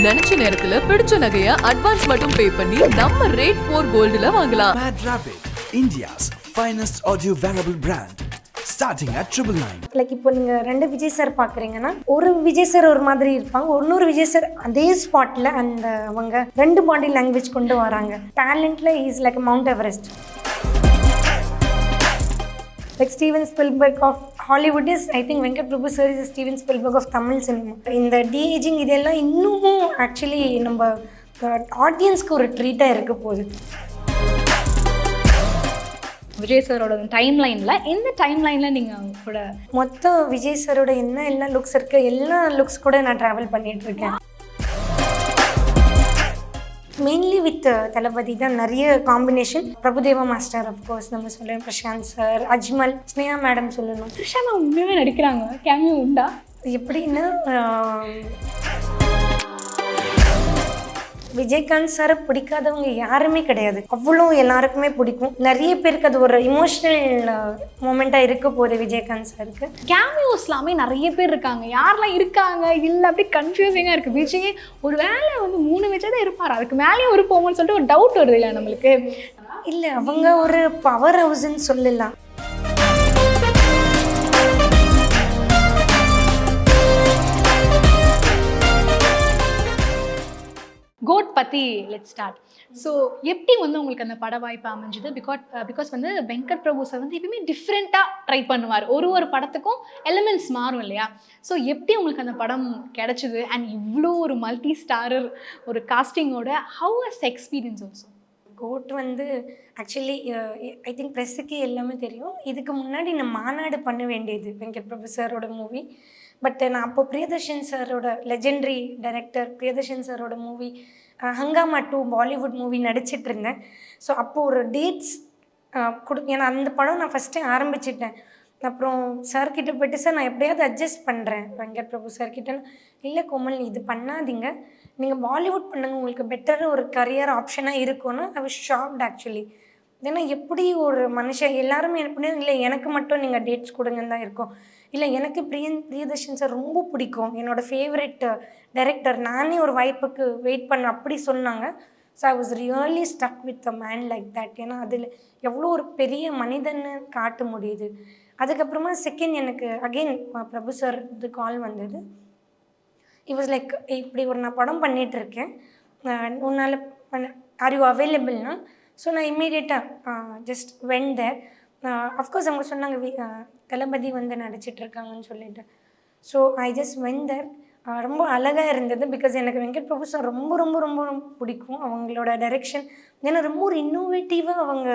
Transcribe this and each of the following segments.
நினைச்ச நேரத்துல பிடிச்ச நகைய அட்வான்ஸ் மட்டும் பே பண்ணி நம்ம ரேட் 4 கோல்டுல வாங்கலாம். Mad Rapid, India's finest audio wearable brand, starting at 999. Like இப்போ நீங்கள் 2 விஜய் சார் பார்க்குறீங்கன்னா ஒரு விஜய் சார் ஒரு மாதிரி இருப்பாங்க, இன்னொரு விஜய் சார் அதே ஸ்பாட்டில் அந்த அவங்க 2 பாடி லாங்குவேஜ் கொண்டு வராங்க. டேலண்ட்டில் is like Mount Everest. Like Steven Spielberg of Hollywood is, I think Venkat Prabhu sir is Steven Spielberg of Tamil cinema. இந்த de-aging இதெல்லாம் இன்னமும் ஆக்சுவலி நம்ம ஆடியன்ஸ்க்கு ஒரு ட்ரீட்டாக இருக்க போகுது. விஜய் சாரோட டைம் லைனில் எந்த டைம் லைனில் நீங்கள் கூட மொத்தம் விஜய் சாரோட என்ன லுக்ஸ் இருக்கு, எல்லா லுக்ஸ் கூட நான் ட்ராவல் பண்ணிட்டு இருக்கேன். மெயின்லி வித் தளபதி தான் நிறைய காம்பினேஷன். பிரபுதேவா மாஸ்டர் அஃப்கோர்ஸ் நம்ம சொல்லணும், பிரசாந்த் சார், அஜ்மல், ஸ்னேகா மேடம் சொல்லணும். த்ரிஷா உண்மையாகவே நடிக்கிறாங்க, கேமியோ உண்டா? எப்படின்னா விஜயகாந்த் சாரை பிடிக்காதவங்க யாருமே கிடையாது, அவ்வளோ எல்லாருக்குமே பிடிக்கும். நிறைய பேருக்கு அது ஒரு இமோஷ்னல் மூமெண்ட்டாக இருக்க போகுது விஜயகாந்த் சாருக்கு. கேமியோஸ் எல்லாமே நிறைய பேர் இருக்காங்க, யாரெல்லாம் இருக்காங்க இல்லை அப்படி கன்ஃபியூசிங்காக இருக்குது. விஜய் ஒரு வேலை வந்து 3 விஜய் தான் இருப்பார், அதுக்கு மேலேயும் ஒரு போகும்னு சொல்லிட்டு ஒரு டவுட் வருது இல்லை நம்மளுக்கு? இல்லை, அவங்க ஒரு பவர் ஹவுஸ்ன்னு சொல்லலாம். கோட் பற்றி லெட் ஸ்டார்ட். ஸோ எப்படி வந்து உங்களுக்கு அந்த பட வாய்ப்பு அமைஞ்சுது? பிகாஸ் வந்து வெங்கட் பிரபு சார் வந்து எப்பயுமே டிஃப்ரெண்ட்டாக ட்ரை பண்ணுவார், ஒரு படத்துக்கும் எலிமெண்ட்ஸ் மாறும் இல்லையா? ஸோ எப்படி உங்களுக்கு அந்த படம் கிடச்சிது? அண்ட் இவ்வளோ ஒரு மல்டி ஸ்டாரர் ஒரு காஸ்டிங்கோட how was experience also? Goat வந்து ஆக்சுவலி ஐ திங்க் ப்ரெஸ்ஸுக்கே எல்லாமே தெரியும். இதுக்கு முன்னாடி நான் மாநாடு பண்ண வேண்டியது வெங்கட் பிரபு சாரோட மூவி. பட் நான் அப்போ பிரியதர்ஷன் சாரோட லெஜெண்டரி டைரக்டர் பிரியதர்ஷன் சாரோட மூவி ஹங்காமா 2 பாலிவுட் மூவி நடிச்சிட்டு இருந்தேன். ஸோ அப்போது ஒரு டேட்ஸ் ஏன்னா அந்த படம் நான் ஃபஸ்ட்டே ஆரம்பிச்சிட்டேன். அப்புறம் சார்கிட்ட போய்ட்டு, சார் நான் எப்படியாவது அட்ஜஸ்ட் பண்ணுறேன் வெங்கட் பிரபு சார்கிட்ட. இல்லை கோமல், இது பண்ணாதீங்க, நீங்கள் பாலிவுட் பண்ணுங்கள், உங்களுக்கு பெட்டர் ஒரு கரியர் ஆப்ஷனாக இருக்கும்னு ஐ வாஸ் ஷாக்ட் ஆக்சுவலி. ஏன்னா எப்படி ஒரு மனுஷன் எல்லாருமே எப்படி இல்லை எனக்கு மட்டும் நீங்கள் டேட்ஸ் கொடுங்கன்னு தான் இருக்கும். இல்லை, எனக்கு பிரியதர்ஷன் சார் ரொம்ப பிடிக்கும், என்னோடய ஃபேவரெட் டைரக்டர், நானே ஒரு வாய்ப்புக்கு வெயிட் பண்ண அப்படி சொன்னாங்க. So I was really stuck with a man like that. ஏன்னா அதில் எவ்வளோ ஒரு பெரிய மனிதன்னு காட்ட முடியுது. அதுக்கப்புறமா செகண்ட் எனக்கு அகெயின் பிரபு சார் இது கால் வந்தது. இட் வாஸ் லைக், இப்படி ஒரு நான் படம் பண்ணிகிட்ருக்கேன், உன்னால் ஆர் யூ அவைலபிள்னா? ஸோ நான் இம்மீடியட்டாக ஜஸ்ட் வென் தேர். அஃப்கோர்ஸ் அவங்க சொன்னாங்க தளபதி வந்து நடிச்சிட்ருக்காங்கன்னு சொல்லிட்டு. ஸோ ஐ ஜஸ்ட் வென் தேர். ரொம்ப அழகாக இருந்தது. பிகாஸ் எனக்கு வெங்கட் பிரபு சார் ரொம்ப ரொம்ப ரொம்ப ரொம்ப பிடிக்கும். அவங்களோட டைரெக்ஷன் ஏன்னா ரொம்ப ஒரு இன்னோவேட்டிவாக அவங்க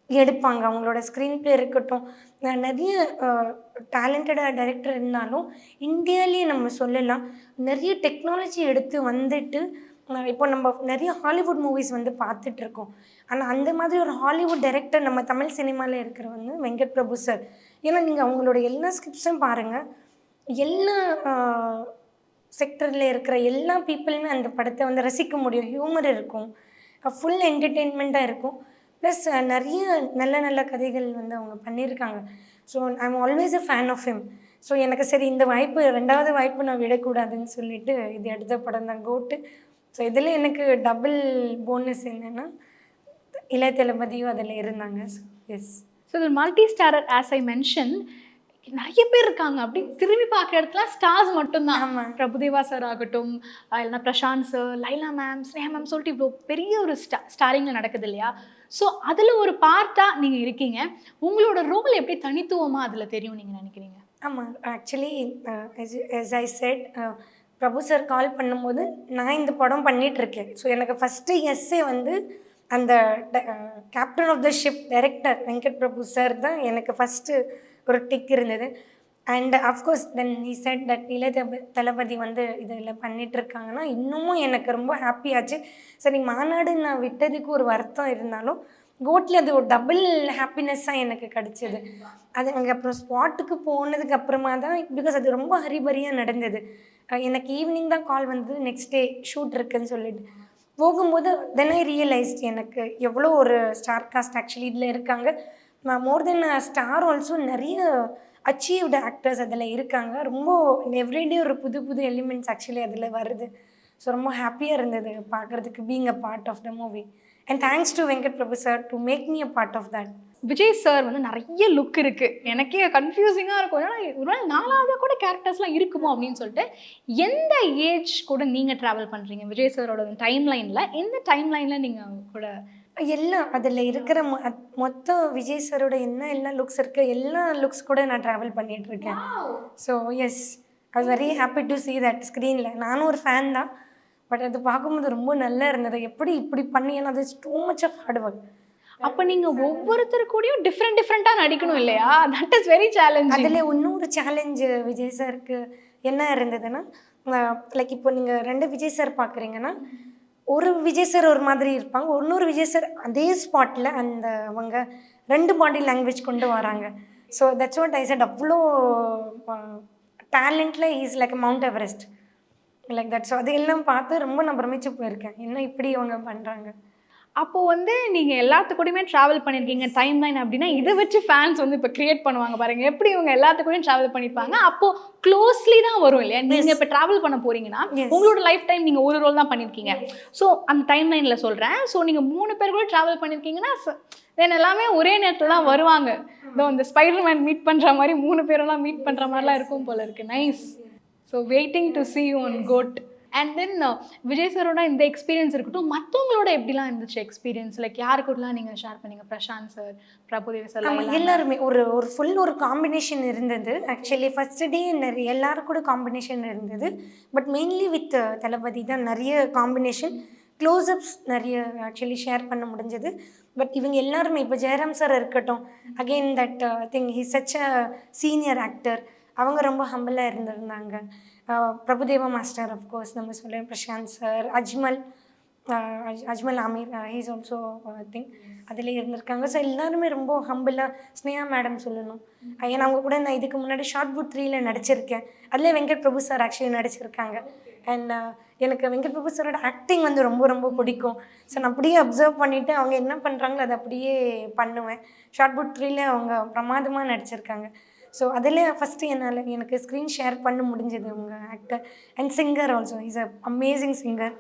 எடுப்பாங்க. அவங்களோட ஸ்க்ரீன் ப்ளே இருக்கட்டும், நிறைய டேலண்டடாக டைரக்டர் இருந்தாலும் இந்தியாவிலேயே நம்ம சொல்லலாம் நிறைய டெக்னாலஜி எடுத்து வந்துட்டு இப்போ நம்ம நிறைய ஹாலிவுட் மூவிஸ் வந்து பார்த்துட்ருக்கோம். ஆனால் அந்த மாதிரி ஒரு ஹாலிவுட் டைரக்டர் நம்ம தமிழ் சினிமாவில் இருக்கிறவங்க வெங்கட் பிரபு சார். ஏன்னா நீங்கள் அவங்களோட எல்லா ஸ்கிரிப்ட்ஸும் பாருங்கள், எல்லா செக்டரில் இருக்கிற எல்லா பீப்புளுமே அந்த படத்தை வந்து ரசிக்க முடியும். ஹியூமர் இருக்கும், ஃபுல் என்டர்டெயின்மெண்ட்டாக இருக்கும். ப்ளஸ் நிறைய நல்ல நல்ல கதைகள் வந்து அவங்க பண்ணியிருக்காங்க. So I am always a fan of him. ஸோ எனக்கு சரி இந்த வாய்ப்பு 2வது வாய்ப்பு நான் விடக்கூடாதுன்னு சொல்லிட்டு இது அடுத்த படம் தான் கோட்டு. ஸோ இதில் எனக்கு டபுள் போனஸ் என்னென்னா இளைய தளபதியும் அதில் இருந்தாங்க. எஸ். ஸோ இது multi starrer as I mention நிறைய பேர் இருக்காங்க, அப்படி திரும்பி பார்க்குற இடத்துல ஸ்டார்ஸ் மட்டும்தான். ஆமாம். பிரபுதேவா சார் ஆகட்டும், இல்லைனா Prashanth sir, Laila ma'am, Sneha ma'am சொல்லிட்டு இவ்வளோ பெரிய ஒரு ஸ்டாரிங்கில் நடக்குது இல்லையா? ஸோ அதில் ஒரு பார்ட்டாக நீங்கள் இருக்கீங்க. உங்களோட ரோல் எப்படி தனித்துவமாக அதில் தெரியும் நீங்கள் நினைக்கிறீங்க? ஆமாம், actually as I said, Prabhu sir call பண்ணும்போது நான் இந்த படம் பண்ணிகிட்ருக்கேன். ஸோ எனக்கு ஃபஸ்ட்டு எஸ்ஸே வந்து அந்த captain of the ship director Venkat Prabhu sir தான் எனக்கு ஃபஸ்ட்டு ஒரு டிக் இருந்தது. And of course then he said that இளைய தளபதி வந்து இதில் பண்ணிகிட்ருக்காங்கன்னா இன்னமும் எனக்கு ரொம்ப ஹாப்பியாச்சு. சரி, மாநாடு நான் விட்டதுக்கு ஒரு வருத்தம் இருந்தாலும் கோட்டில் அது ஒரு டபுள் ஹாப்பினஸ்ஸாக எனக்கு கிடச்சிது. அது அங்கே அப்புறம் ஸ்பாட்டுக்கு போனதுக்கு அப்புறமா தான், பிகாஸ் அது ரொம்ப ஹரிபரியாக நடந்தது. எனக்கு ஈவினிங் தான் கால் வந்தது, நெக்ஸ்ட் டே ஷூட் இருக்குதுன்னு சொல்லிட்டு. போகும்போது தென் ஐ ரியலைஸ்ட் எனக்கு எவ்வளோ ஒரு ஸ்டார் காஸ்ட் ஆக்சுவலி இதில் இருக்காங்க. மோர் தென் ஸ்டார் ஆல்சோ நிறைய அச்சீவ்டு ஆக்டர்ஸ் அதில் இருக்காங்க. ரொம்ப எவ்ரிடே ஒரு புது புது எலிமெண்ட்ஸ் ஆக்சுவலி அதில் வருது. ஸோ ரொம்ப ஹாப்பியாக இருந்தது பார்க்குறதுக்கு being a part of the movie and thanks to Venkat Prabhu sir to make me a part of that. Vijay sir வந்து நிறைய லுக் இருக்கு, எனக்கே கன்ஃபியூசிங்காக இருக்கும். ஏன்னா ஒரு நாள் 4வது கூட கேரக்டர்ஸ்லாம் இருக்குமோ அப்படின்னு சொல்லிட்டு. எந்த ஏஜ் கூட நீங்கள் ட்ராவல் பண்ணுறீங்க விஜய் சாரோட டைம் லைனில்? எந்த டைம் லைனில் நீங்கள் கூட எல்லாம் அதில் இருக்கிற மொத்த விஜய் சாரோட எல்லா லுக்ஸ் இருக்கு, எல்லா லுக்ஸ் கூட நான் ட்ராவல் பண்ணிகிட்ருக்கேன். So yes, I was very happy to see that ஸ்க்ரீனில். நானும் ஒரு ஃபேன் தான், பட் அது பார்க்கும்போது ரொம்ப நல்லா இருந்தது. எப்படி இப்படி பண்ணி, ஏன்னா அது too much of hard work. அப்போ நீங்கள் ஒவ்வொருத்தர் கூடயும் டிஃப்ரெண்ட்டாக நடிக்கணும் இல்லையா? That is very challenge. அதில் இன்னொரு சேலஞ்சு விஜய் சாருக்கு என்ன இருந்ததுன்னா, லைக் இப்போ நீங்கள் 2 விஜய் சார் பார்க்குறீங்கன்னா, ஒரு விஜய் சார் ஒரு மாதிரி இருப்பாங்க, இன்னொரு விஜய் சார் அதே ஸ்பாட்டில் அந்த அவங்க 2 பாடி லாங்குவேஜ் கொண்டு வராங்க. So that's what I said. அவ்வளோ டேலண்ட்டில் is like Mount Everest like that. So அதையெல்லாம் பார்த்து ரொம்ப நான் பிரமிச்சு போயிருக்கேன், என்ன இப்படி அவங்க பண்ணுறாங்க. அப்போது வந்து நீங்கள் எல்லாத்துக்கூடயுமே ட்ராவல் பண்ணியிருக்கீங்க டைம் லைன் அப்படின்னா, இதை வச்சு ஃபேன்ஸ் வந்து இப்போ க்ரியேட் பண்ணுவாங்க பாருங்கள், எப்படி இவங்க எல்லாத்துக்கூடயும் ட்ராவல் பண்ணியிருப்பாங்க. அப்போது க்ளோஸ்லி தான் வரும் இல்லையா? நீங்கள் இப்போ ட்ராவல் பண்ண போகிறீங்கன்னா உங்களோட லைஃப் டைம் நீங்கள் ஒரு ரோல் தான் பண்ணியிருக்கீங்க. ஸோ அந்த டைம் லைனில் சொல்கிறேன். ஸோ நீங்கள் 3 பேர் கூட ட்ராவல் பண்ணியிருக்கீங்கன்னா தென் எல்லாமே ஒரே நேரத்தில் தான் வருவாங்க. இதோ இந்த ஸ்பைடர்மேன் மீட் பண்ணுற மாதிரி 3 பேரெல்லாம் மீட் பண்ணுற மாதிரிலாம் இருக்கும் போல இருக்குது. Nice. So waiting to see you on GOAT. And then Vijay சாரோட இந்த எக்ஸ்பீரியன்ஸ் இருக்கட்டும், மற்றவங்களோட எப்படிலாம் இருந்துச்சு எக்ஸ்பீரியன்ஸ்? லைக் யாரு கூடலாம் நீங்கள் ஷேர் பண்ணீங்க? பிரசாந்த் சார், பிரபுதேவா சார், எல்லாருமே ஒரு ஃபுல் ஒரு காம்பினேஷன் இருந்தது. ஆக்சுவலி ஃபர்ஸ்ட் டே எல்லாரும் கூட காம்பினேஷன் இருந்தது, பட் மெயின்லி வித் தளபதி தான் நிறைய காம்பினேஷன், க்ளோஸ்அப்ஸ் நிறைய ஆக்சுவலி ஷேர் பண்ண முடிஞ்சது. பட் இவங்க எல்லாருமே, இப்போ ஜெயராம் சார் இருக்கட்டும், again that thing he such a senior actor, அவங்க ரொம்ப ஹம்பிளாக இருந்திருந்தாங்க. பிரபுதேவா மாஸ்டர் அஃப்கோர்ஸ் நம்ம சொல்லுவோம், Prashanth sir, Ajmal Ameer he's also thing அதில் இருந்திருக்காங்க. ஸோ எல்லாருமே ரொம்ப ஹம்பிளாக. ஸ்னேகா மேடம் சொல்லணும், ஏன்னா அவங்க கூட நான் இதுக்கு முன்னாடி ஷார்ட் புட் 3ல் நடிச்சிருக்கேன், அதில் வெங்கட் பிரபு சார் ஆக்சுவலி நடிச்சிருக்காங்க. அண்ட் எனக்கு வெங்கட் பிரபு சாரோட ஆக்டிங் வந்து ரொம்ப ரொம்ப பிடிக்கும். ஸோ நான் அப்படியே அப்சர்வ் பண்ணிவிட்டு அவங்க என்ன பண்ணுறாங்களோ அதை அப்படியே பண்ணுவேன். ஷார்ட் புட் 3ல் அவங்க பிரமாதமாக நடிச்சிருக்காங்க. ஸோ அதில் ஃபஸ்ட்டு எனக்கு ஸ்க்ரீன் ஷேர் பண்ண முடிஞ்சது அவங்க actor and singer also. Is a amazing singer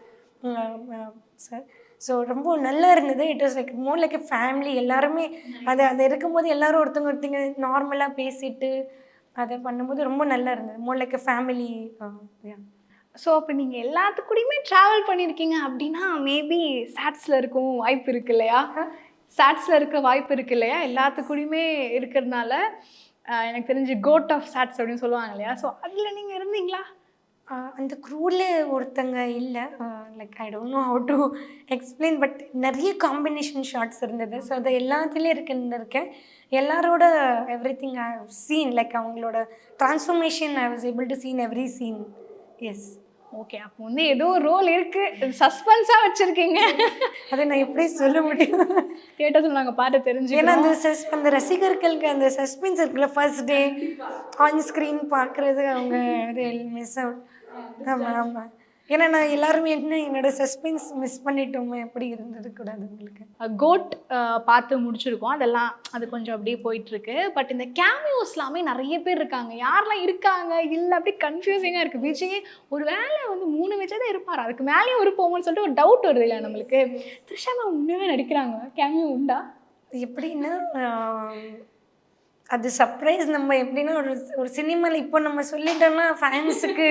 sir. So ரொம்ப நல்லா இருந்தது. It was like more like a family. எல்லாருமே அது இருக்கும்போது எல்லோரும் ஒருத்தங்க நார்மலாக பேசிட்டு அதை பண்ணும்போது ரொம்ப நல்லா இருந்தது. More like a family. So அப்போ நீங்கள் எல்லாத்துக்கூடயுமே ட்ராவல் பண்ணியிருக்கீங்க அப்படின்னா மேபி சாட்ஸில் இருக்கும் வாய்ப்பு இருக்கு இல்லையா? சாட்ஸில் இருக்க வாய்ப்பு இருக்கு இல்லையா? எல்லாத்துக்கூடயுமே இருக்கிறதுனால எனக்கு தெரிஞ்சு கோட் ஆஃப் சாட்ஸ் அப்படின்னு சொல்லுவாங்க இல்லையா? ஸோ அதில் நீங்கள் இருந்தீங்களா? அந்த க்ரூவில் ஒருத்தங்க இல்லை, like I don't know how to explain, but நிறைய காம்பினேஷன் ஷார்ட்ஸ் இருந்தது. ஸோ அதை எல்லாத்துலேயும் இருக்கேன். எல்லாரோட everything I have seen, like அவங்களோட transformation I was able to seen every scene. Yes. Okay, அப்போ வந்து ஏதோ ரோல் இருக்குது, சஸ்பென்ஸாக வச்சுருக்கீங்க. அதை நான் எப்படி சொல்ல முடியும்? கேட்டதில் நாங்கள் பார்த்து தெரிஞ்சு. ஏன்னா அந்த ரசிகர்களுக்கு அந்த சஸ்பென்ஸ் இருக்குல்ல, ஃபர்ஸ்ட் டே ஆன் ஸ்க்ரீன் பார்க்குறது அவங்க அது மிஸ் அவுட். ஆமாம் ஆமாம். ஏன்னா நான் எல்லாருமே என்னோட சஸ்பென்ஸ் மிஸ் பண்ணிட்டோமே, எப்படி இருந்துடக்கூடாது உங்களுக்கு. கோட் பார்த்து முடிச்சிருக்கோம், அதெல்லாம் அது கொஞ்சம் அப்படியே போயிட்டுருக்கு. பட் இந்த கேமியோஸ்லாமே நிறைய பேர் இருக்காங்க, யாரெல்லாம் இருக்காங்க இல்லை அப்படி கன்ஃபியூசிங்காக இருக்குது. விஜய் ஒரு வேலை வந்து 3 விஜய் தான் இருப்பார், அதுக்கு மேலேயும் இருப்போம்னு சொல்லிட்டு ஒரு டவுட் வருது இல்லை நம்மளுக்கு. த்ரிஷா மேம் உண்மையாக நடிக்கிறாங்க, கேமியோ உண்டா? எப்படின்னா அது சர்ப்ரைஸ். நம்ம எப்படின்னா ஒரு சினிமாவில் இப்போ நம்ம சொல்லிட்டோம்னா ஃபேன்ஸுக்கு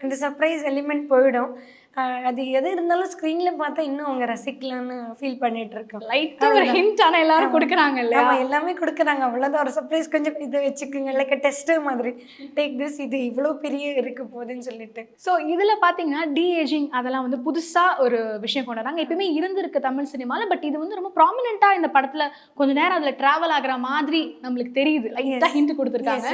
அந்த சர்ப்ரைஸ் எலிமெண்ட் போயிடும். அது எது இருந்தாலும் ஸ்க்ரீனில் பார்த்தா இன்னும் அவங்க ரசிக்கலான்னு ஃபீல் பண்ணிட்டு இருக்கோம். லைட்டாக ஒரு ஹிண்ட் ஆனால் எல்லாரும் கொடுக்குறாங்க இல்லையா? எல்லாமே கொடுக்குறாங்க, அவ்வளோதான். ஒரு சர்ப்ரைஸ், கொஞ்சம் இதை வச்சுக்கோங்க, லைக் டெஸ்ட்டு மாதிரி, டேக் திஸ், இது இவ்வளோ பெரிய இருக்க போகுதுன்னு சொல்லிட்டு. ஸோ இதில் பார்த்தீங்கன்னா ஏஜிங் அதெல்லாம் வந்து புதுசாக ஒரு விஷயம் கொண்டு வராங்க. எப்பயுமே இருந்திருக்கு தமிழ் சினிமாவில், பட் இது வந்து ரொம்ப ப்ராமினெண்ட்டாக இந்த படத்தில் கொஞ்சம் நேரம் அதில் ட்ராவல் ஆகிற மாதிரி நம்மளுக்கு தெரியுது, லைட்டாக ஹிண்ட் கொடுத்துருக்காங்க.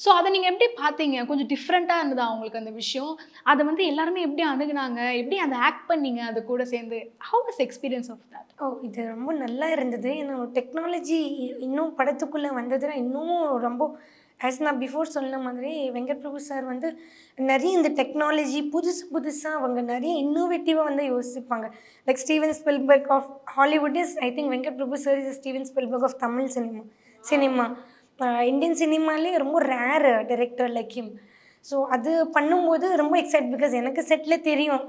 ஸோ அதை நீங்கள் எப்படி பார்த்தீங்க? கொஞ்சம் டிஃப்ரெண்ட்டாக இருந்ததா அவங்களுக்கு அந்த விஷயம்? அதை வந்து எல்லாருமே எப்படி அணுகுனாங்க, எப்படி அந்த ஆக்ட் பண்ணீங்க அது கூட சேர்ந்து? How was experience of that? இது ரொம்ப நல்லா இருந்தது. ஏன்னா டெக்னாலஜி இன்னும் படத்துக்குள்ளே வந்ததுன்னா இன்னும் ரொம்ப, ஆஸ் நான் பிஃபோர் சொன்ன மாதிரி வெங்கட் பிரபு சார் வந்து நிறைய இந்த டெக்னாலஜி புதுசாக அவங்க நிறைய இன்னோவேட்டிவாக வந்து யோசிப்பாங்க. Like Steven Spielberg of Hollywood is, I think Venkat Prabhu sir is Steven Spielberg of Tamil cinema. Indian சினிமாலே ரொம்ப rare director like him. So அது பண்ணும்போது ரொம்ப எக்ஸைட், பிகாஸ் எனக்கு செட்டில் தெரியும்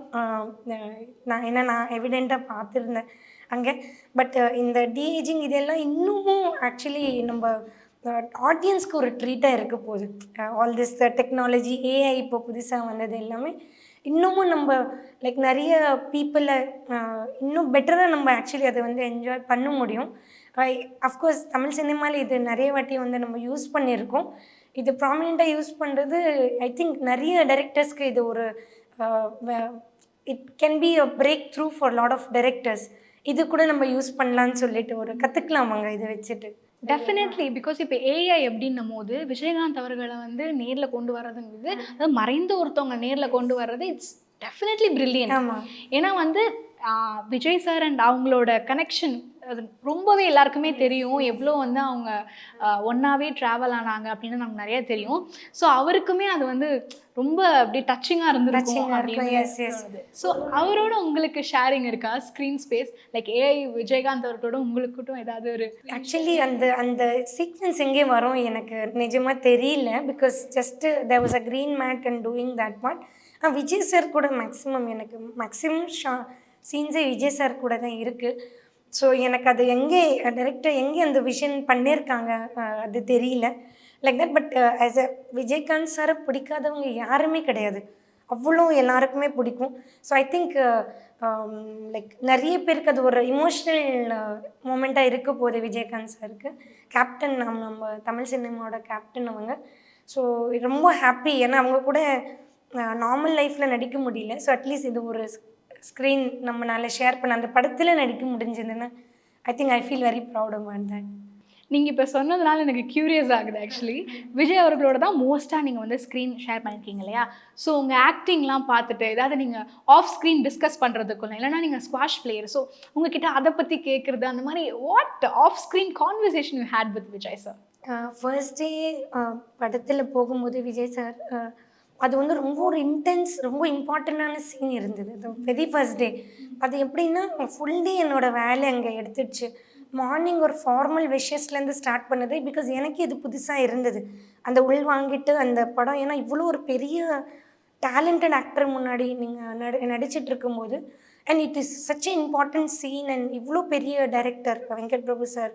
நான் எவிடெண்ட்டாக பார்த்துருந்தேன் அங்கே. பட் இந்த டிஏஜிங் இதெல்லாம் இன்னமும் ஆக்சுவலி நம்ம ஆடியன்ஸ்க்கு ஒரு ட்ரீட்டாக இருக்க போகுது. ஆல் திஸ் டெக்னாலஜி, ஏஐ இப்போ புதுசாக வந்தது எல்லாமே இன்னமும் நம்ம லைக் நிறைய பீப்புளை இன்னும் பெட்டராக நம்ம ஆக்சுவலி அதை வந்து என்ஜாய் பண்ண முடியும். அஃப்கோர்ஸ் தமிழ் சினிமாவில் இது நிறைய வாட்டி வந்து நம்ம யூஸ் பண்ணியிருக்கோம். இது ப்ராமினெண்ட்டாக யூஸ் பண்ணுறது ஐ திங்க் நிறைய டைரக்டர்ஸ்க்கு இது ஒரு it can be a breakthrough for lot of directors. இது கூட நம்ம யூஸ் பண்ணலான்னு சொல்லிட்டு ஒரு கற்றுக்கலாமாங்க இதை வச்சுட்டு. டெஃபினெட்லி, பிகாஸ் இப்போ ஏஐ அப்படின்னும் போது விஜயகாந்த் அவர்களை வந்து நேரில் கொண்டு வர்றதுங்கிறது, அதாவது மறைந்த ஒருத்தவங்க நேரில் கொண்டு வர்றது இட்ஸ் டெஃபினெட்லி பிரில்லியன்ட். ஆமாம், ஏன்னா வந்து விஜய் சார் அண்ட் அவங்களோட கனெக்ஷன் அது ரொம்பவே எல்லாருக்குமே தெரியும். எவ்வளோ வந்து அவங்க ஒன்றாவே ட்ராவல் ஆனாங்க அப்படின்னு நமக்கு நிறைய தெரியும். ஸோ அவருக்குமே அது வந்து ரொம்ப அப்படியே டச்சிங்காக இருந்திருக்கும் அப்படின்னு. ஸோ அவரோட உங்களுக்கு ஷேரிங் இருக்கா screen space, like AI Vijayakanth அவர்களோட உங்களுக்கிட்டும் ஏதாவது ஒரு? ஆக்சுவலி அந்த சீக்வன்ஸ் எங்கே வரும் எனக்கு நிஜமாக தெரியல, because just there was a green mat and doing that part. Vijay sir கூட மேக்ஸிமம் சீன்ஸே விஜய் சார் கூட தான் இருக்குது. ஸோ எனக்கு அது எங்கே டைரக்டர் எங்கே அந்த விஷன் பண்ணியிருக்காங்க அது தெரியல like that. But as a Vijayakanth சாரை பிடிக்காதவங்க யாருமே கிடையாது, அவ்வளோ எல்லாருக்குமே பிடிக்கும். ஸோ ஐ திங்க் லைக் நிறைய பேருக்கு அது ஒரு இமோஷ்னல் மூமெண்ட்டாக இருக்க போகுது விஜயகாந்த் சாருக்கு. கேப்டன் நம்ம தமிழ் சினிமாவோட கேப்டன் அவங்க. ஸோ ரொம்ப ஹாப்பி, ஏன்னா அவங்க கூட நார்மல் லைஃப்பில் நடிக்க முடியல. ஸோ அட்லீஸ்ட் இது ஒரு ஸ்க்ரீன் நம்மளால ஷேர் பண்ண அந்த படத்தில் நடிக்க முடிஞ்சதுன்னு I think I feel very proud about that. நீங்கள் இப்போ சொன்னதுனால எனக்கு க்யூரியஸ் ஆகுது. ஆக்சுவலி விஜய் அவர்களோட தான் மோஸ்ட்டாக நீங்கள் வந்து ஸ்க்ரீன் ஷேர் பண்ணியிருக்கீங்க இல்லையா? ஸோ உங்கள் ஆக்டிங்லாம் பார்த்துட்டு ஏதாவது நீங்கள் ஆஃப் ஸ்க்ரீன் டிஸ்கஸ் பண்ணுறதுக்குள்ள, இல்லைனா நீங்கள் ஸ்குவாஷ் பிளேயர், ஸோ உங்ககிட்ட அதை பற்றி கேட்குறது அந்த மாதிரி what off screen conversation you had with Vijay sir? First day படத்தில் போகும்போது விஜய் சார் அது வந்து ரொம்ப ஒரு இன்டென்ஸ் ரொம்ப இம்பார்ட்டண்ட்டான சீன் இருந்தது. அது வெரி ஃபர்ஸ்ட் டே. அது எப்படின்னா ஃபுல் டே என்னோடய வேலை அங்கே எடுத்துடுச்சு. மார்னிங் ஒரு ஃபார்மல் விஷஸ்லேருந்து ஸ்டார்ட் பண்ணது, பிகாஸ் எனக்கு இது புதுசாக இருந்தது அந்த உள் வாங்கிட்டு அந்த படம். ஏன்னா இவ்வளோ ஒரு பெரிய டேலண்டட் ஆக்டர் முன்னாடி நீங்கள் நடிச்சிட்டு இருக்கும்போது, and it is such a important scene, and இவ்வளோ பெரிய டைரக்டர் வெங்கட் பிரபு சார்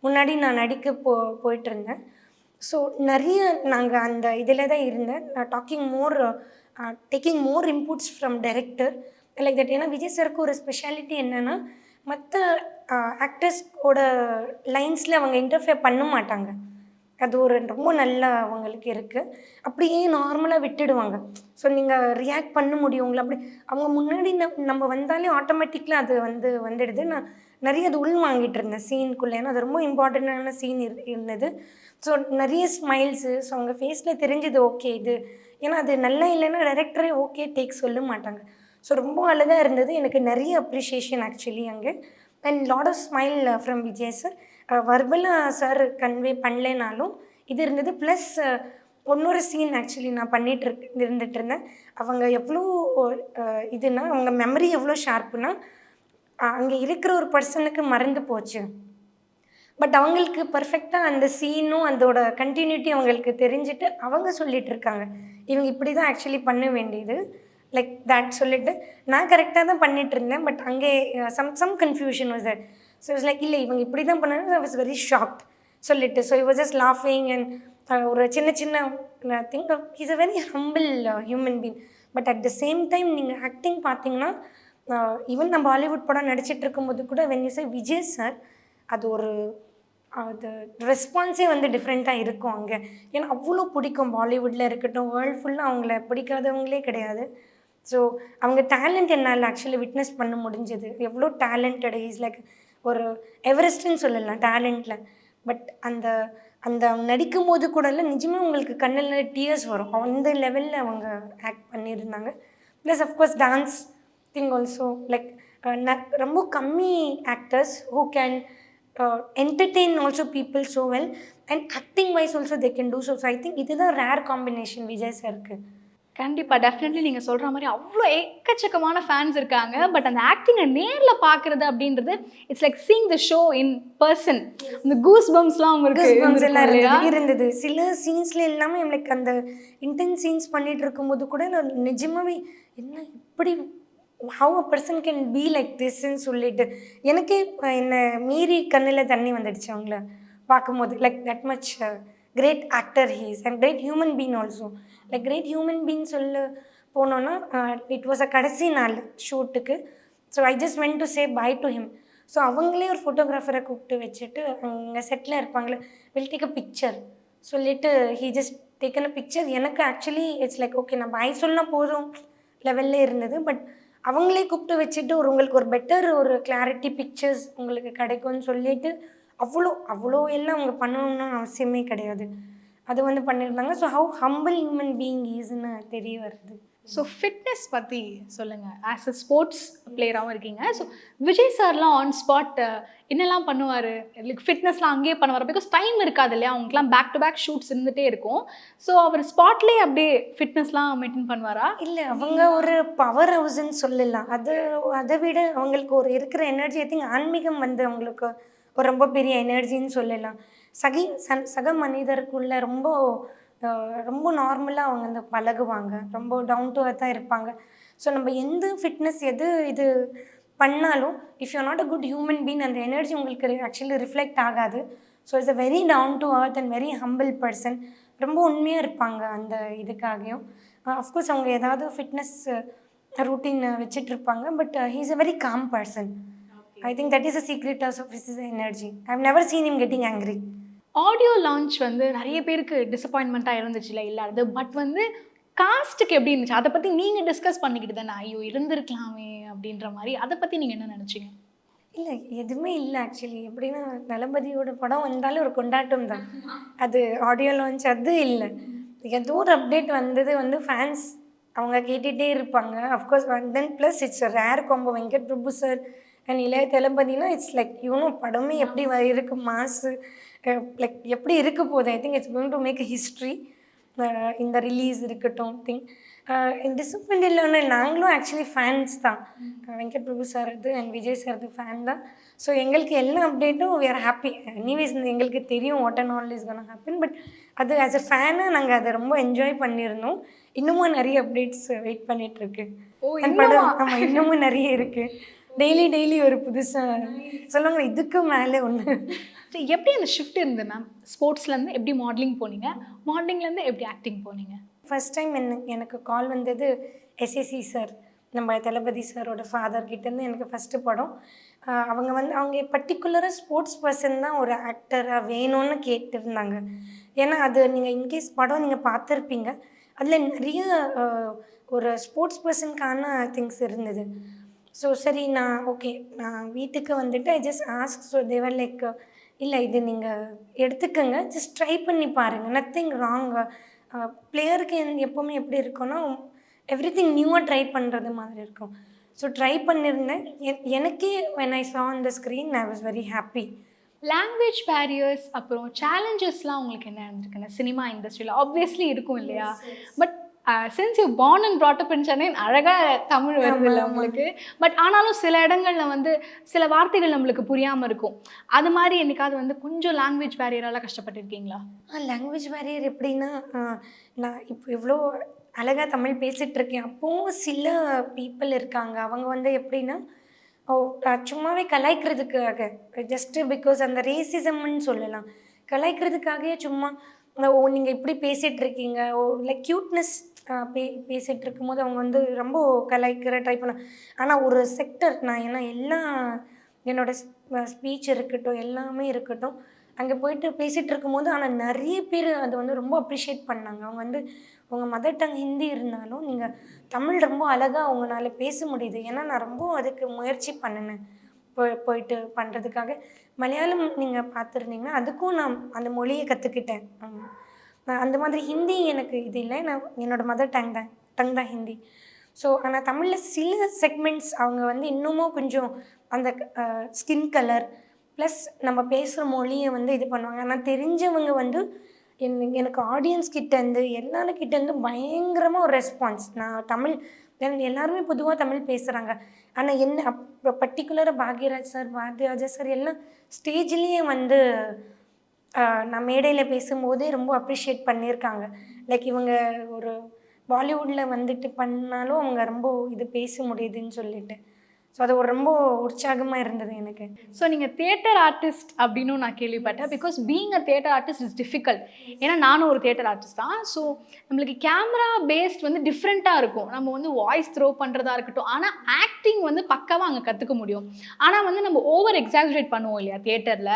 முன்னாடி நான் நடிக்க போயிட்டு இருந்தேன். ஸோ நிறைய நாங்கள் அந்த இதில் தான் இருந்தேன். Taking more inputs from director like that. ஏன்னா விஜய் சாருக்கு ஒரு ஸ்பெஷாலிட்டி என்னென்னா, மற்ற ஆக்டர்ஸோட லைன்ஸில் அவங்க இன்டர்ஃபியர் பண்ண மாட்டாங்க. அது ஒரு ரொம்ப நல்ல அவங்களுக்கு இருக்குது. அப்படியே நார்மலாக விட்டுடுவாங்க. ஸோ நீங்கள் ரியாக்ட் பண்ண முடியும் உங்களை அப்படி அவங்க முன்னாடி நம்ம வந்தாலே ஆட்டோமேட்டிக்கலாக அது வந்துடுது. நான் நிறைய அது உள் வாங்கிட்டு இருந்தேன் சீனுக்குள்ளே, ஏன்னா அது ரொம்ப இம்பார்ட்டண்ட்டான சீன் இருந்தது. ஸோ நிறைய ஸ்மைல்ஸு. ஸோ அவங்க ஃபேஸில் தெரிஞ்சது ஓகே இது, ஏன்னா அது நல்லா இல்லைன்னா டைரக்டரே ஓகே டேக் சொல்ல மாட்டாங்க. ஸோ ரொம்ப அழகாக இருந்தது. எனக்கு நிறைய அப்ரிஷியேஷன் ஆக்சுவலி அங்கே, and lot of smile from Vijay sir. வர்பலாக சார் கன்வே பண்ணலைனாலும் இது இருந்தது. ப்ளஸ் இன்னொரு சீன் ஆக்சுவலி நான் இருந்துட்டு இருந்தேன். அவங்க எவ்வளோ இதுனா அவங்க மெமரி எவ்வளோ ஷார்ப்புனா, அங்கே இருக்கிற ஒரு பர்சனுக்கு மறந்து போச்சு, பட் அவங்களுக்கு பர்ஃபெக்டாக அந்த சீனும் அதோட கண்டினியூட்டி அவங்களுக்கு தெரிஞ்சுட்டு அவங்க சொல்லிகிட்டு இருக்காங்க, இவங்க இப்படி தான் ஆக்சுவலி பண்ண வேண்டியது லைக் தட் சொல்லிட்டு. நான் கரெக்டாக தான் பண்ணிகிட்டு இருந்தேன், பட் அங்கே some confusion was that. So it's like இல்லை இவங்க இப்படி தான் பண்ணாங்க. ஐ வாஸ் வெரி ஷாக்ட் சொல்லிட்டு. ஸோ ஐ வாஸ் ஜஸ்ட் லாஃபிங் அண்ட் ஒரு சின்ன thing is a very humble human being. But at the same time நீங்கள் ஆக்டிங் பார்த்தீங்கன்னா, ஈவன் நம்ம பாலிவுட் படம் நடிச்சிட்டு இருக்கும்போது கூட when you say Vijay sir, அது ஒரு அது ரெஸ்பான்ஸே டிஃப்ரெண்ட்டாக இருக்கும் அங்கே. ஏன்னா அவ்வளோ பிடிக்கும். பாலிவுட்டில் இருக்கட்டும், வேர்ல்டு ஃபுல்லாக அவங்கள பிடிக்காதவங்களே கிடையாது. ஸோ அவங்க டேலண்ட் என்னால் ஆக்சுவலி விட்னஸ் பண்ண முடிஞ்சது. எவ்வளோ டேலண்டட் இஸ் லைக் ஒரு எவரெஸ்ட்ன்னு சொல்லலாம் டேலண்ட்டில். பட் அந்த நடிக்கும் போது கூட இல்லை, நிஜமாக உங்களுக்கு கண்ணில் டியர்ஸ் வரும். அந்த லெவலில் அவங்க ஆக்ட் பண்ணியிருந்தாங்க. Plus of course dance thing also like ரொம்ப கம்மி actors who can entertain also people so well, and acting wise also they can do so. So I think இதுதான் ரேர் காம்பினேஷன் விஜய் சாருக்கு. கண்டிப்பா டெஃபினெட்லி நீங்க சொல்ற மாதிரி அவ்வளோ எக்கச்சக்கமான ஃபேன்ஸ் இருக்காங்க. பட் அந்த ஆக்டிங்கை நேர்ல பார்க்குறது அப்படின்றது it's like seeing the show in person. இந்த கூஸ் பம்ப்ஸ்லாம் உங்களுக்கு Goosebumps எல்லாம் இருந்திருக்கும் இல்லையா? இருந்தது. சில சீன்ஸ்ல எல்லாமே லைக் அந்த இன்டென்ஸ் சீன்ஸ் பண்ணிட்டு இருக்கும்போது கூட நான் நிஜமாவே என்ன இப்படி how a person can be like திஸ்ன்னு சொல்லிட்டு எனக்கே என்னை மீறி கண்ணில் தண்ணி வந்துடுச்சு அவங்கள பார்க்கும்போது. Like that much great actor he's and great human being also. Like great human being சொல்ல போனோன்னா இட் வாஸ் அ கடைசி நாள் ஷூட்டுக்கு. So I just went to say bye to him. So அவங்களே ஒரு ஃபோட்டோகிராஃபரை கூப்பிட்டு வச்சுட்டு அங்கே செட்டில் இருப்பாங்களே வில் டேக் அ பிக்சர் சொல்லிவிட்டு he just taken a picture. எனக்கு ஆக்சுவலி இட்ஸ் லைக் ஓகே நம்ம ஐ சொன்னால் போதும் லெவல்லே இருந்தது. பட் அவங்களே கூப்பிட்டு வச்சுட்டு உங்களுக்கு ஒரு பெட்டர் ஒரு கிளாரிட்டி பிக்சர்ஸ் உங்களுக்கு கிடைக்கும்னு சொல்லிட்டு அவ்வளோ எல்லாம் அவங்க பண்ணணும்னு அவசியமே கிடையாது. அது வந்து பண்ணியிருந்தாங்க. So how humble human being ஈஸ்ன்னு தெரிய வருது. ஸோ ஃபிட்னஸ் பற்றி சொல்லுங்கள். ஆஸ் அ ஸ்போர்ட்ஸ் பிளேயராகவும் இருக்கீங்க. ஸோ விஜய் சார்லாம் ஆன் ஸ்பாட் என்னெல்லாம் பண்ணுவார்? லைக் ஃபிட்னஸ்லாம் அங்கேயே பண்ணுவார். பிகாஸ் டைம் இருக்காது இல்லையா, அவங்களுக்குலாம் பேக் டு பேக் ஷூட்ஸ் இருந்துகிட்டே இருக்கும். ஸோ அவர் ஸ்பாட்லேயே அப்படியே ஃபிட்னஸ்லாம் மெயின்டைன் பண்ணுவாரா? இல்லை, அவங்க ஒரு பவர் ஹவுஸ்ன்னு சொல்லலாம். அதை விட அவங்களுக்கு ஒரு இருக்கிற எனர்ஜி ஐ திங்க் ஆன்மீகம் வந்து அவங்களுக்கு ஒரு ரொம்ப பெரிய எனர்ஜின்னு சொல்லலாம். சக மனிதருக்குள்ள ரொம்ப நார்மலாக அவங்க வந்து பழகுவாங்க. ரொம்ப டவுன் டு அர்த்தாக இருப்பாங்க. ஸோ நம்ம எந்த ஃபிட்னஸ் இது பண்ணாலும் if you not a good human being அந்த எனர்ஜி உங்களுக்கு ஆக்சுவலி ரிஃப்ளெக்ட் ஆகாது. So it's a very down to earth and very humble person. ரொம்ப உண்மையாக இருப்பாங்க அந்த இதுக்காகவும். அஃப்கோர்ஸ் அவங்க ஏதாவது ஃபிட்னஸ் ரூட்டீன் வச்சுட்ருப்பாங்க. But he is a very calm person. I think that is a secret of his energy. I've never seen him getting angry. Audio launch வந்து நிறைய பேருக்கு டிசப்பாயின்மெண்ட்டாக இருந்துச்சுல இல்லாது. பட் வந்து காஸ்ட்டுக்கு எப்படி இருந்துச்சு? அதை பற்றி நீங்கள் டிஸ்கஸ் பண்ணிக்கிட்டு தானே ஐயோ இருந்திருக்கலாமே அப்படின்ற மாதிரி. அதை பற்றி நீங்கள் என்ன நினச்சிங்க? இல்லை, எதுவுமே இல்லை ஆக்சுவலி. எப்படின்னா தளபதியோட படம் வந்தாலும் ஒரு கொண்டாட்டம் தான். அது ஆடியோ லான்ச் அது இல்லை. ஏதோ ஒரு அப்டேட் வந்தது வந்து ஃபேன்ஸ் அவங்க கேட்டுகிட்டே இருப்பாங்க. Of course then plus it's rare combo. Venkat Prabhu sir and இளைய தளபதினா இட்ஸ் லைக் படமே எப்படி இருக்கு மாசு லைக் எப்படி இருக்க போகுது. I think it's going to make a history. இந்த ரிலீஸ் இருக்கட்டும் திங் டிசப்பாயிண்ட் இல்லைன்னு நாங்களும் ஆக்சுவலி ஃபேன்ஸ் தான். வெங்கட் பிரபு சார்து அண்ட் விஜய் சார்து ஃபேன் தான். ஸோ எங்களுக்கு எல்லா அப்டேட்டும் வி ஆர் ஹாப்பி. எனிவேஸ் எங்களுக்கு தெரியும் what and all is gonna happen. But அது ஆஸ் அ ஃபேனாக நாங்கள் அதை ரொம்ப என்ஜாய் பண்ணியிருந்தோம். இன்னமும் நிறைய அப்டேட்ஸ் வெயிட் பண்ணிகிட்ருக்கு. படம் ஆமாம் இன்னமும் நிறைய இருக்குது. டெய்லி ஒரு புதுசாக சொல்லுவாங்க இதுக்கு மேலே ஒன்று. எப்படி அந்த ஷிஃப்ட் இருந்தது மேம்? ஸ்போர்ட்ஸ்லேருந்து எப்படி மாடலிங் போனீங்க? மாடலிங்லேருந்து எப்படி ஆக்டிங் போனீங்க? ஃபர்ஸ்ட் டைம் எனக்கு கால் வந்தது எஸ்எஸ்சி சார், நம்ம தளபதி சாரோட ஃபாதர்கிட்டேருந்து எனக்கு ஃபஸ்ட்டு படம். அவங்க பர்டிகுலராக ஸ்போர்ட்ஸ் பர்சன் தான் ஒரு ஆக்டராக வேணும்னு கேட்டிருந்தாங்க. ஏன்னா அது நீங்கள் இன்கேஸ் படம் நீங்கள் பார்த்துருப்பீங்க, அதில் நிறைய ஒரு ஸ்போர்ட்ஸ் பர்சனுக்கான திங்ஸ் இருந்தது. ஸோ சரி நான் வீட்டுக்கு வந்துட்டு I just ask. So they were like இல்லை இது நீங்கள் எடுத்துக்கோங்க, ஜஸ்ட் ட்ரை பண்ணி பாருங்கள், நத்திங் ராங். பிளேயருக்கு எப்போவுமே எப்படி இருக்கும்னா எவ்ரிதிங் நியூவாக ட்ரை பண்ணுறது மாதிரி இருக்கும். ஸோ ட்ரை பண்ணியிருந்தேன். எனக்கே when I saw on the screen I was very happy. Language barriers அப்புறம் சேலஞ்சஸ்லாம் உங்களுக்கு என்ன இருந்திருக்குன்னு சினிமா இண்டஸ்ட்ரியில் ஆப்வியஸ்லி இருக்கும் இல்லையா? But since you born and brought up in Chennai அழகாக தமிழ் வருது இல்லை உங்களுக்கு. பட் ஆனாலும் சில இடங்களில் வந்து சில வார்த்தைகள் நம்மளுக்கு புரியாமல் இருக்கும். அது மாதிரி என்னைக்காவது வந்து கொஞ்சம் லாங்குவேஜ் பேரியரால் கஷ்டப்பட்டுருக்கீங்களா? லாங்குவேஜ் பேரியர் எப்படின்னா நான் இப்போ இவ்வளோ அழகாக தமிழ் பேசிகிட்ருக்கேன். அப்போது சில பீப்புள் இருக்காங்க அவங்க வந்து எப்படின்னா சும்மாவே கலாய்க்கிறதுக்காக ஜஸ்ட்டு பிகாஸ் அந்த ரேசிசம்னு சொல்லலாம், கலாய்க்கிறதுக்காகவே சும்மா நீங்கள் இப்படி பேசிகிட்ருக்கீங்க லைக் க்யூட்னஸ் பேசிகிட்டு இருக்கும்போது அவங்க வந்து ரொம்ப கலாய்க்கிற ட்ரை பண்ண. ஆனால் ஒரு செக்டர் ஏன்னா என்னோடய ஸ்பீச் இருக்கட்டும் எல்லாமே இருக்கட்டும் அங்கே போயிட்டு பேசிகிட்டு இருக்கும்போது ஆனால் நிறைய பேர் அதை வந்து ரொம்ப அப்ரிஷியேட் பண்ணாங்க. அவங்க வந்து உங்கள் மதர் டங் ஹிந்தி இருந்தாலும் நீங்கள் தமிழ் ரொம்ப அழகாக அவங்களால பேச முடியுது. ஏன்னா நான் ரொம்ப அதுக்கு முயற்சி பண்ணினேன் போயிட்டு பண்ணுறதுக்காக. மலையாளம் நீங்கள் பார்த்துருந்தீங்கன்னா அதுக்கும் நான் அந்த மொழியை கற்றுக்கிட்டேன். அந்த மாதிரி ஹிந்தி எனக்கு இது இல்லை, நான் என்னோடய மதர் டங் தான் ஹிந்தி. ஸோ ஆனால் தமிழில் சில செக்மெண்ட்ஸ் அவங்க வந்து இன்னமும் கொஞ்சம் அந்த ஸ்கின் கலர் ப்ளஸ் நம்ம பேசுகிற மொழியை வந்து இது பண்ணுவாங்க. ஆனால் தெரிஞ்சவங்க வந்து எனக்கு ஆடியன்ஸ் கிட்டேருந்து எல்லாருக்கிட்டேருந்து பயங்கரமாக ஒரு ரெஸ்பான்ஸ். நான் தமிழ் எல்லாருமே பொதுவாக தமிழ் பேசுகிறாங்க. ஆனால் என்ன பர்டிகுலராக பாக்யராஜ் சார், பாரதிராஜா சார் எல்லாம் ஸ்டேஜ்லேயே வந்து நான் மேடையில் பேசும்போதே ரொம்ப அப்ரிஷியேட் பண்ணியிருக்காங்க. லைக் இவங்க ஒரு பாலிவுட்டில் வந்துட்டு பண்ணாலும் அவங்க ரொம்ப இது பேச முடியுதுன்னு சொல்லிட்டு. ஸோ அது ஒரு ரொம்ப உற்சாகமாக இருந்தது எனக்கு. ஸோ நீங்கள் தியேட்டர் ஆர்டிஸ்ட் அப்படின்னு நான் கேள்விப்பட்டேன். Because being a theatre artist is difficult. ஏன்னா நானும் ஒரு தியேட்டர் ஆர்டிஸ்ட் தான். ஸோ நம்மளுக்கு கேமரா பேஸ்ட் வந்து டிஃப்ரெண்ட்டாக இருக்கும். நம்ம வந்து வாய்ஸ் த்ரோ பண்ணுறதா இருக்கட்டும். ஆனால் ஆக்டிங் வந்து பக்காவாக அங்கே கற்றுக்க முடியும். ஆனால் வந்து நம்ம ஓவர் எக்ஸாஜரேட் பண்ணுவோம் இல்லையா தியேட்டரில்.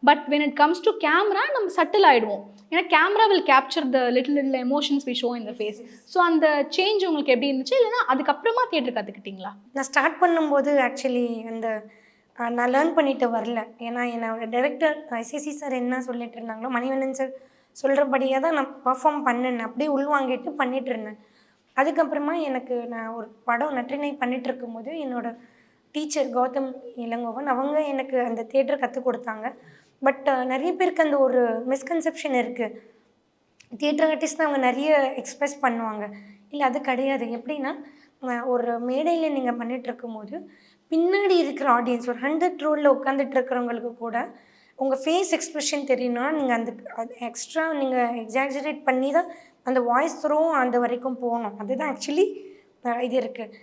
But when it comes to camera நம்ம சட்டில் ஆகிடுவோம். ஏன்னா camera will capture the little emotions we show in the face. So அந்த சேஞ்ச் உங்களுக்கு எப்படி இருந்துச்சு? இல்லைன்னா அதுக்கப்புறமா தியேட்டர் கற்றுக்கிட்டீங்களா? நான் ஸ்டார்ட் பண்ணும்போது ஆக்சுவலி அந்த நான் லேர்ன் பண்ணிட்டு வரல. ஏன்னா என்னோட டைரக்டர் ஐசிசி சார் என்ன சொல்லிட்டு இருந்தாங்களோ, மணிவண்ணன் சார் சொல்கிறபடியாக தான் நான் பர்ஃபார்ம் பண்ணேன். அப்படியே உள்வாங்கிட்டு பண்ணிட்டு இருந்தேன். அதுக்கப்புறமா நான் ஒரு படம் நற்றினை பண்ணிட்டு இருக்கும்போது என்னோட டீச்சர் கௌதம் இளங்கோவன் அவங்க எனக்கு அந்த தியேட்டர் கற்றுக் கொடுத்தாங்க. பட் நிறைய பேருக்கு அந்த ஒரு மிஸ்கன்செப்ஷன் இருக்குது. தியேட்டர் ஆர்டிஸ்ட் தான் அவங்க நிறைய எக்ஸ்ப்ரெஸ் பண்ணுவாங்க. இல்லை, அது கிடையாது. எப்படின்னா ஒரு மேடையில் நீங்கள் பண்ணிகிட்டு இருக்கும்போது பின்னாடி இருக்கிற ஆடியன்ஸ் ஒரு 100 ரோவில் உட்காந்துட்டு இருக்கிறவங்களுக்கு கூட உங்கள் ஃபேஸ் எக்ஸ்ப்ரெஷன் தெரியணும்னா நீங்கள் அந்த எக்ஸ்ட்ரா நீங்கள் எக்ஸாஜரேட் பண்ணி தான் அந்த வாய்ஸ் த்ரோவும் அந்த வரைக்கும் போகணும். அதுதான் ஆக்சுவலி இது இருக்குது.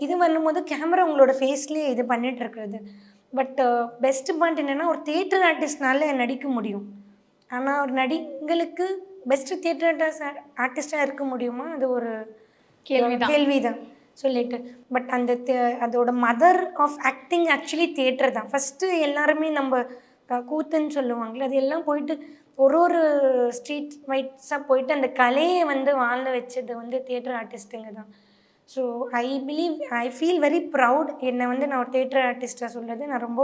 இது பண்ணும்போது கேமரா உங்களோட ஃபேஸ்லேயே இது பண்ணிகிட்டு இருக்கிறது. பட் பெஸ்ட்டு பாயிண்ட் என்னென்னா, ஒரு தியேட்டர் ஆர்டிஸ்ட்னால நடிக்க முடியும். ஆனால் ஒரு நடிகளுக்கு பெஸ்ட்டு தியேட்டர் ஆர்டிஸ்டாக இருக்க முடியுமா? அது ஒரு கேள்விதான் சொல்லிட்டு. பட் அதோட mother of acting actually theatre தான். ஃபஸ்ட்டு எல்லாருமே நம்ம கூத்துன்னு சொல்லுவாங்களே, அது எல்லாம் போயிட்டு ஒரு ஸ்ட்ரீட் வைட்ஸாக போயிட்டு அந்த கலையை வந்து வாழ வச்சது வந்து தியேட்டர் ஆர்டிஸ்ட்டுங்க தான். So I feel very proud. என்னை வந்து நான் ஒரு தியேட்டர் ஆர்டிஸ்ட்டாக சொல்கிறது நான் ரொம்ப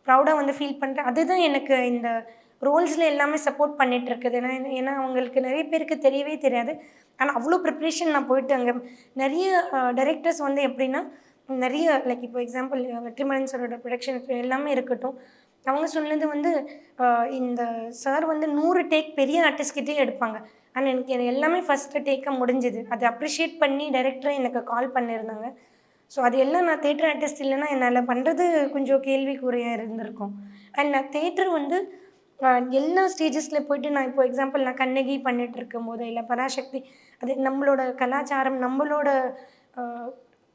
ப்ரௌடாக வந்து ஃபீல் பண்ணுறேன். அதுதான் எனக்கு இந்த ரோல்ஸில் எல்லாமே சப்போர்ட் பண்ணிகிட்ருக்குது. ஏன்னா அவங்களுக்கு நிறைய பேருக்கு தெரியவே தெரியாது. ஆனால் அவ்வளோ ப்ரிப்ரேஷன் நான் போயிட்டு அங்கே நிறைய டைரக்டர்ஸ் வந்து எப்படின்னா நிறைய லைக் இப்போ எக்ஸாம்பிள் வெற்றிமாறன் சாரோட ப்ரொடக்ஷன் எல்லாமே இருக்கட்டும். அவங்க சொன்னது வந்து இந்த சார் வந்து 100 டேக் பெரிய ஆர்டிஸ்ட்கிட்டே எடுப்பாங்க. ஆனால் எனக்கு எல்லாமே ஃபஸ்ட்டு டேக்காக முடிஞ்சுது. அதை அப்ரிஷியேட் பண்ணி டைரக்டரை எனக்கு கால் பண்ணியிருந்தாங்க. ஸோ அது எல்லாம் நான் தியேட்டர் ஆர்டிஸ்ட் இல்லைன்னா என்னால் பண்ணுறது கொஞ்சம் கேள்விக்குறியாக இருந்திருக்கும். அண்ட் நான் தியேட்டர் வந்து எல்லா ஸ்டேஜஸில் போய்ட்டு நான் இப்போ எக்ஸாம்பிள் நான் கண்ணகி பண்ணிகிட்டு இருக்கும்போது இல்லை பராசக்தி, அது நம்மளோட கலாச்சாரம், நம்மளோட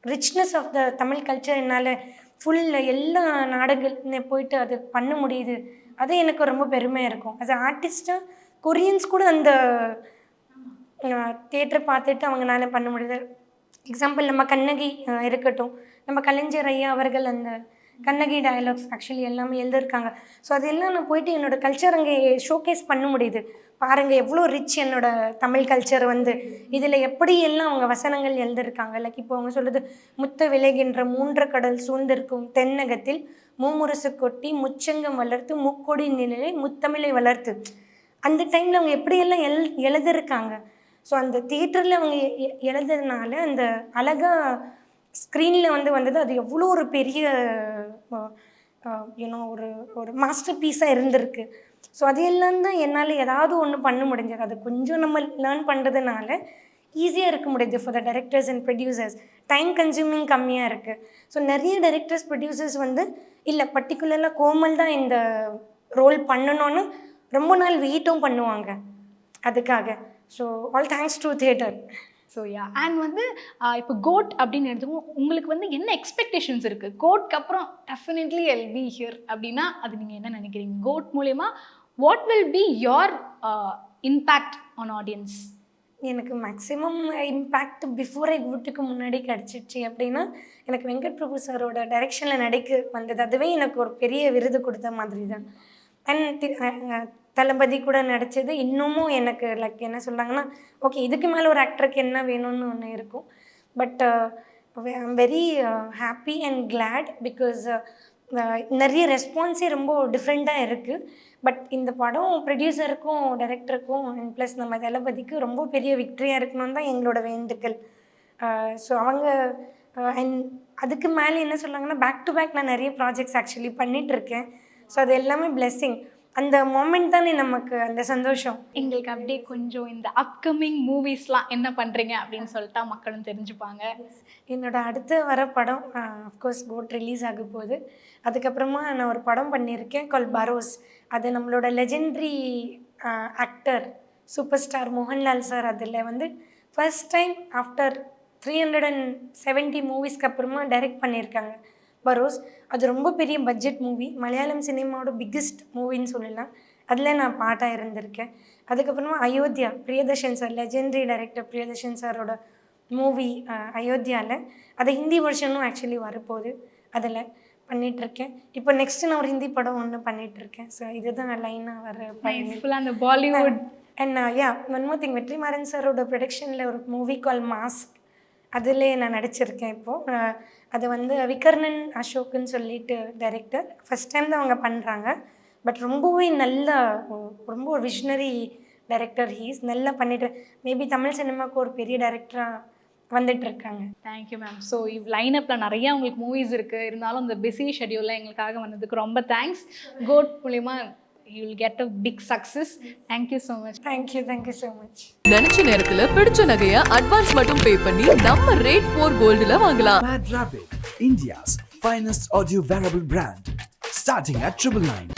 richness of the Tamil culture என்னால் ஃபுல் எல்லா நாடுகள் போயிட்டு அது பண்ண முடியுது. அது எனக்கு ரொம்ப பெருமையாக இருக்கும். அது ஆர்டிஸ்ட்டாக கொரியன்ஸ் கூட அந்த தியேட்டர் பார்த்துட்டு அவங்களால பண்ண முடியுது. எக்ஸாம்பிள் நம்ம கண்ணகி இருக்கட்டும், நம்ம கலைஞர் ஐயா அவர்கள் அந்த கண்ணகி டயலாக்ஸ் ஆக்சுவலி எல்லாமே எழுதியிருக்காங்க. ஸோ அதெல்லாம் நான் போயிட்டு என்னோடய கல்ச்சர் அங்கே ஷோகேஸ் பண்ண முடியுது. பாருங்கள் எவ்வளோ ரிச் என்னோடய தமிழ் கல்ச்சர் வந்து இதில் எப்படி எல்லாம் அவங்க வசனங்கள் எழுதியிருக்காங்க. லைக் இப்போ அவங்க சொல்கிறது, முத்த விளைகின்ற 3 கடல் சூழ்ந்திருக்கும் தென்னகத்தில் மூமுரசு கொட்டி முச்சங்கம் வளர்த்து முக்கொடி நிலை முத்தமிழை வளர்த்து. அந்த டைமில் அவங்க எப்படியெல்லாம் எழுதியிருக்காங்க. ஸோ அந்த தியேட்டரில் அவங்க எழுதுறதுனால அந்த அழகாக ஸ்க்ரீனில் வந்தது அது எவ்வளோ ஒரு பெரிய ஒரு மாஸ்டர் பீஸாக இருந்திருக்கு. ஸோ அது எல்லாம் தான் என்னால் ஏதாவது ஒன்று பண்ண முடிஞ்சது. அது கொஞ்சம் நம்ம லேர்ன் பண்ணுறதுனால ஈஸியாக இருக்க முடியுது for the directors and producers. Time consuming கம்மியாக இருக்குது. ஸோ நிறைய டைரக்டர்ஸ் ப்ரொடியூசர்ஸ் இல்லை பர்டிகுலராக கோமல் தான் இந்த ரோல் பண்ணணும்னு ரொம்ப நாள் வெயிட்டும் பண்ணுவாங்க அதுக்காக. So all thanks to theatre. So and இப்போ கோட் அப்படின்னு எடுத்துக்கோங்க, உங்களுக்கு என்ன எக்ஸ்பெக்டேஷன்ஸ் இருக்குது? கோட்க்கு அப்புறம் டெஃபினெட்லி ஐல் பி ஹியர் அப்படின்னா அது நீங்கள் என்ன நினைக்கிறீங்க? கோட் மூலயமா what will be your impact on audience? எனக்கு மேக்ஸிமம் இம்பேக்ட் பிஃபோர் ஐ கோட்டுக்கு முன்னாடி கிடச்சிடுச்சு அப்படின்னா எனக்கு வெங்கட் பிரபு சாரோட டைரெக்ஷனில் நடிக்க வந்தது. அதுவே எனக்கு ஒரு பெரிய விருது கொடுத்த மாதிரி தான். அண்ட் தளபதி கூட நடித்தது இன்னமும் எனக்கு லைக் என்ன சொல்கிறாங்கன்னா, ஓகே இதுக்கு மேலே ஒரு ஆக்டருக்கு என்ன வேணும்னு ஒன்று இருக்கும். But I'm very happy and glad because நிறைய ரெஸ்பான்ஸே ரொம்ப டிஃப்ரெண்ட்டாக இருக்குது. பட் இந்த படம் ப்ரொடியூசருக்கும் டைரக்டருக்கும் அண்ட் ப்ளஸ் நம்ம தளபதிக்கு ரொம்ப பெரிய விக்ட்ரியாக இருக்கணும்னு தான் எங்களோட வேண்டுகள். ஸோ அவங்க அண்ட் அதுக்கு மேலே என்ன சொல்கிறாங்கன்னா, பேக் டு பேக் நான் நிறைய ப்ராஜெக்ட்ஸ் ஆக்சுவலி பண்ணிகிட்ருக்கேன். ஸோ அது எல்லாமே பிளெஸ்ஸிங். அந்த மொமெண்ட் தானே நமக்கு அந்த சந்தோஷம். எங்களுக்கு அப்படியே கொஞ்சம் இந்த அப்கமிங் மூவிஸ்லாம் என்ன பண்ணுறீங்க அப்படின்னு சொல்லிட்டா மக்களும் தெரிஞ்சுப்பாங்க. என்னோட அடுத்து வர படம் அஃப்கோர்ஸ் கோட் ரிலீஸ் ஆக போகுது. அதுக்கப்புறமா நான் ஒரு படம் பண்ணியிருக்கேன் கால் பரோஸ். அது நம்மளோட legendary actor super star Mohanlal sir அதில் வந்து ஃபர்ஸ்ட் டைம் ஆஃப்டர் 370 மூவிஸ்க்கு அப்புறமா டைரக்ட் பண்ணியிருக்காங்க பரோஸ். அது ரொம்ப பெரிய பட்ஜெட் மூவி, மலையாளம் சினிமாவோட பிக்கெஸ்ட் மூவின்னு சொல்லலாம். அதில் நான் பாட்டாக இருந்திருக்கேன். அதுக்கப்புறமா Ayodhya, Priyadarshan sir, legendary director Priyadarshan சாரோட மூவி அயோத்தியாவில், அது ஹிந்தி வெர்ஷனும் ஆக்சுவலி வரப்போகுது. அதில் பண்ணிகிட்ருக்கேன். இப்போ நெக்ஸ்ட்டு நான் ஒரு ஹிந்தி படம் ஒன்று பண்ணிகிட்ருக்கேன். ஸோ இதுதான் லைனாக வர பயணம். ஃபுல்லாக அந்த Bollywood. And one more thing, Vetrimaaran சாரோட ப்ரொடக்ஷனில் ஒரு மூவி கால் மாஸ்க், அதிலே நான் நடிச்சிருக்கேன் இப்போது. அது வந்து விகர்ணன் அசோக்குன்னு சொல்லிட்டு டைரக்டர், ஃபஸ்ட் டைம் தான் அவங்க பண்ணுறாங்க. பட் ரொம்பவே நல்ல ரொம்ப ஒரு விஷனரி டைரக்டர் ஹீஸ். நல்லா பண்ணிட்டு மேபி தமிழ் சினிமாவுக்கு ஒரு பெரிய டைரக்டராக வந்துட்டுருக்காங்க. Thank you ma'am. ஸோ லைனப்பில் நிறையா உங்களுக்கு மூவிஸ் இருக்குது, இருந்தாலும் இந்த பிஸி ஷெடியூலில் எங்களுக்காக வந்ததுக்கு ரொம்ப தேங்க்ஸ். கோட் மூலிமா you will get a big success. Thank you so much. Thank you so much. நினைச்ச நேரத்துல பிடிச்ச நகைய அட்வான்ஸ் மட்டும் பே பண்ணி நம்ம ரேட் 4 கோல்டுல வாங்கலாம். Mad Rabbit, India's finest audio wearable brand, starting at 999.